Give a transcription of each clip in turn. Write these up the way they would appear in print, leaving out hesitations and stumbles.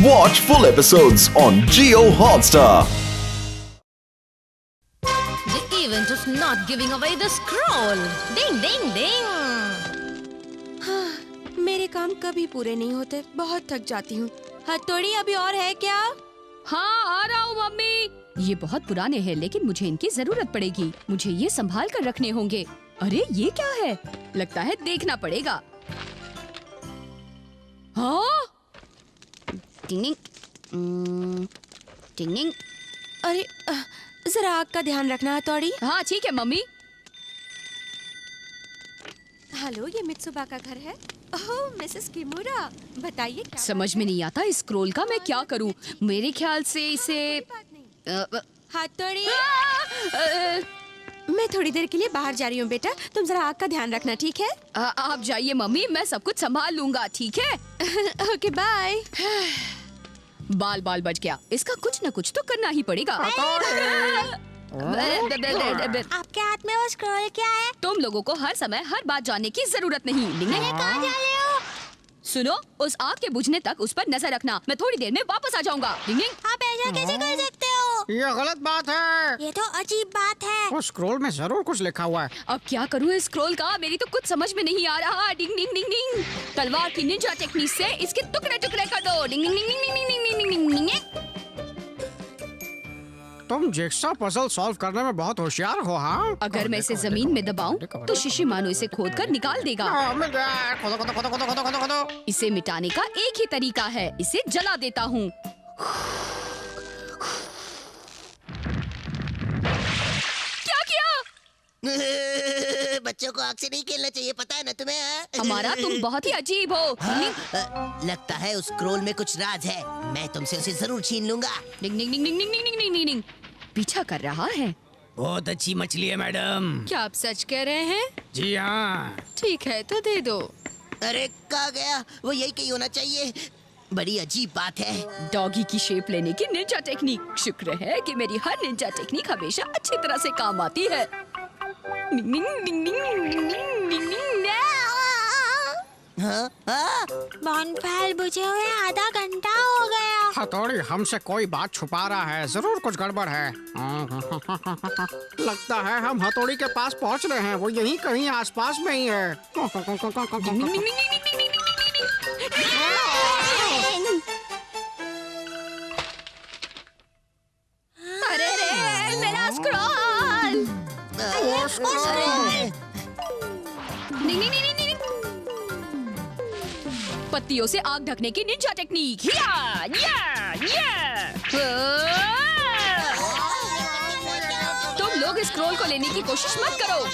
Watch full episodes on Jio Hotstar. The event of not giving away the scroll. Ding ding ding. मेरे काम कभी पूरे नहीं होते, बहुत थक जाती हूँ। हथौड़ी अभी और है क्या? हाँ, आ रहा हूँ मम्मी। ये बहुत पुराने हैं, लेकिन मुझे इनकी जरूरत पड़ेगी। मुझे ये संभाल कर रखने होंगे। अरे ये क्या है? लगता है देखना पड़ेगा। हाँ? टिंग टिंग। अरे जरा आग का ध्यान रखना हथौड़ी। हाँ ठीक है मम्मी। हेलो, ये मित्सुबा का घर है। ओह मिसेस किमुरा, बताइए क्या समझ में नहीं आता इस स्क्रोल का मैं क्या करूँ। मेरे ख्याल से इसे हथौड़ी, मैं थोड़ी देर के लिए बाहर जा रही हूँ बेटा, तुम जरा आग का ध्यान रखना, ठीक है? आप जाइए मम्मी, मैं सब कुछ संभाल लूंगा, ठीक है? Okay bye. बाल बाल बच गया, इसका कुछ न कुछ तो करना ही पड़ेगा। आपके हाथ में वो स्क्रॉल क्या है? तुम लोगों को हर समय हर बात जानने की जरूरत नहीं। कहाँ जा रहे हो? सुनो, उस आग के बुझने तक उस पर नजर रखना। मैं थोड़ी देर में वापस आ जाऊंगा। आप ऐसा कैसे कर सकते हो? ये गलत बात है। ये तो अजीब बात है। वो स्क्रॉल में जरूर कुछ लिखा हुआ है। अब क्या करूँ इस स्क्रॉल का? मेरी तो कुछ समझ में नहीं आ रहा। डिंग डिंग डिंग डिंग। तलवार की निंजा टेक्निक से इसके टुकड़े टुकड़े कर दो। डिंग डिंग डिंग डिंग डिंग डिंग डिंग डिंग डिंग। तुम जिक्सा पजल सॉल्व करने में बहुत होशियार हो। हाँ, अगर मैं इसे जमीन में दबाऊं तो शिशिमानु इसे खोदकर निकाल देगा। मिल गया। खोदो खोदो खोदो खोदो खोदो खोदो खोदो। इसे मिटाने का एक ही तरीका है, इसे जला देता हूँ। क्या किया? बच्चों को आग से नहीं खेलना चाहिए, पता है ना तुम्हें? हमारा तुम बहुत ही अजीब हो। लगता है उस स्क्रॉल में कुछ राज है। मैं तुमसे उसे जरूर छीन लूंगा। डिंग डिंग डिंग डिंग डिंग डिंग डिंग डिंग डिंग। पीछा कर रहा है। बहुत अच्छी मछली है मैडम। क्या आप सच कह रहे हैं? जी हाँ। ठीक है तो दे दो। अरे कहाँ गया? वो यही कहीं होना चाहिए। बड़ी अजीब बात है। डॉगी की शेप लेने की निंजा टेक्निक। शुक्र है कि मेरी हर निंजा टेक्निक हमेशा अच्छी तरह से काम आती है। डिंग डिंग डिंग डिंग डिंग डिंग डिंग डिंग। हाँ? हाँ? बॉनफायर बुझे हुए आधा घंटा हो गया। हथौड़ी हमसे कोई बात छुपा रहा है, जरूर कुछ गड़बड़ है। लगता है हम हथौड़ी के पास पहुंच रहे हैं, वो यहीं कहीं आसपास में ही है। अरे रे, मेरा स्क्रॉल। डिंग डिंग डिंग डिंग। पत्तियों से आग ढकने की निंजा टेक्निक। या या या। तुम लोग इस स्क्रॉल को लेने की कोशिश मत करो।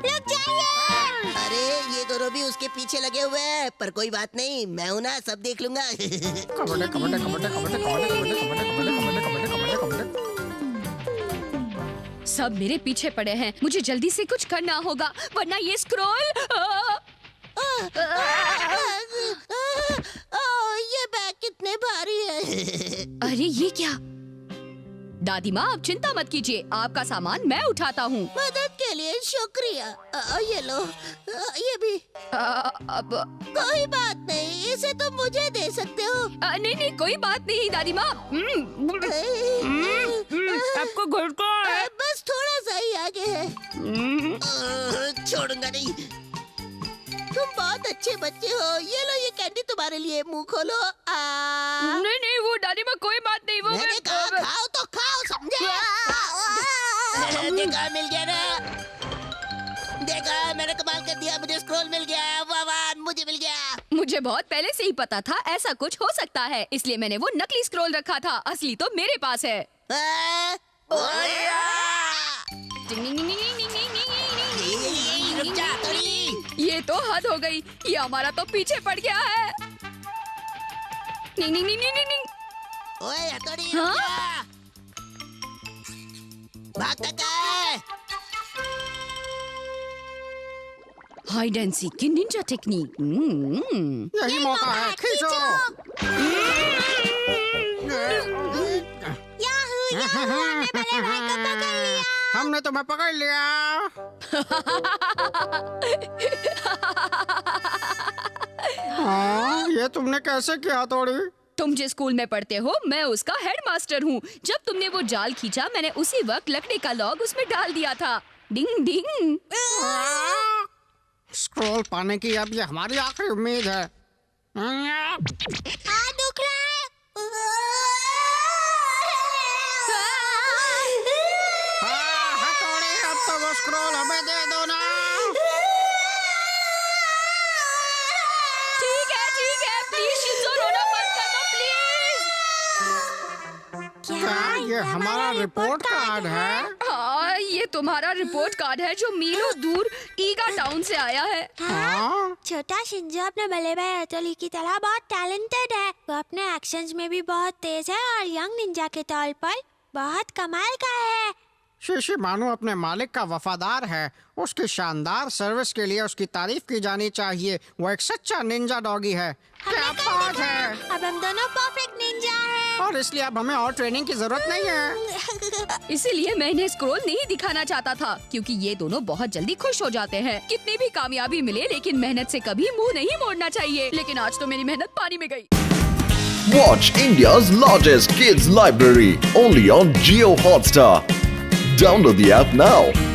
रुक जाइए। अरे ये दोनों भी उसके पीछे लगे हुए हैं, पर कोई बात नहीं, मैं हूं ना, सब देख लूंगा। कबड्डी कबड्डी कबड्डी कबड्डी कबड्डी कबड्डी कबड्डी कबड्डी कबड्डी कबड्डी कबड्डी। सब मेरे पीछे पड़े हैं, मुझे जल्दी से कुछ करना होगा, वरना ये स्क्रॉल। ये बैग कितने भारी है। अरे ये क्या? दादी माँ, आप चिंता मत कीजिए, आपका सामान मैं उठाता हूँ। मदद के लिए शुक्रिया। ये लो, ये भी। अब कोई बात नहीं, इसे तुम मुझे दे सकते हो। नहीं नहीं, कोई बात नहीं दादी माँ। आपको घर को बस थोड़ा सा ही आगे है। छोड़ूंगा नहीं। तुम बहुत अच्छे बच्चे हो। ये लो, ये कैंडी तुम्हारे लिए, मुंह खोलो। नहीं नहीं, वो दादी माँ कोई बात नहीं। वो मैंने कहा खाओ तो खाओ, समझे? देखा, मिल गया ना। देखा, मैंने कमाल कर दिया, मुझे स्क्रॉल मिल गया। वाह वाह, मुझे मिल गया। मुझे बहुत पहले से ही पता था ऐसा कुछ हो सकता है, इसलिए मैंने वो नकली स्क्रॉल रखा था। असली तो मेरे पास है। रुक जा थोड़ी। ये तो हद हो गई, ये हमारा तो पीछे पड़ गया है। ओए हथौड़ी, हाँ? रुक जा। भागता क्या है? हाइड एंड सीक की निंजा टेक्निक। यही मौका है, खींचो। हमने तुम्हें पकड़ लिया। हाँ? ये तुमने कैसे किया हथौड़ी? तुम जिस स्कूल में पढ़ते हो मैं उसका हेडमास्टर हूँ। जब तुमने वो जाल खींचा मैंने उसी वक्त लकड़ी का लॉग उसमें डाल दिया था। डिंग डिंग। स्क्रॉल पाने की अब ये हमारी आखिरी उम्मीद है। दुख रहा है। हथौड़ी, अब तो वो स्क्रॉल हमें दे दो ना। ठीक है, प्लीज शिज़ो रोना बंद कर दो प्लीज। क्या ये हमारा रिपोर्ट कार्ड है? हाँ, ये तुम्हारा रिपोर्ट कार्ड है जो मीलों दूर ईगा टाउन से आया है। हाँ? छोटा शिंजो अपने बड़े भाई हथौड़ी की तरह बहुत टैलेंटेड है। वो अपने एक्शंस में भी बहुत तेज है और यंग निंजा के तौर पर बहुत कमाल का है। शिशिमानु अपने मालिक का वफादार है। उसकी शानदार सर्विस के लिए उसकी तारीफ की जानी चाहिए। वो एक सच्चा निंजा डॉगी है। क्या बात है! अब हम दोनों परफेक्ट निंजा हैं। और इसलिए अब हमें और ट्रेनिंग की जरूरत नहीं है। इसीलिए मैं इन्हें स्क्रॉल नहीं दिखाना चाहता था, क्योंकि ये दोनों बहुत जल्दी खुश हो जाते हैं। कितनी भी कामयाबी मिले लेकिन मेहनत से कभी मुंह नहीं मोड़ना चाहिए। लेकिन आज तो मेरी मेहनत पानी में गई। Watch India's largest kids library only on Jio Hotstar. Download the app now.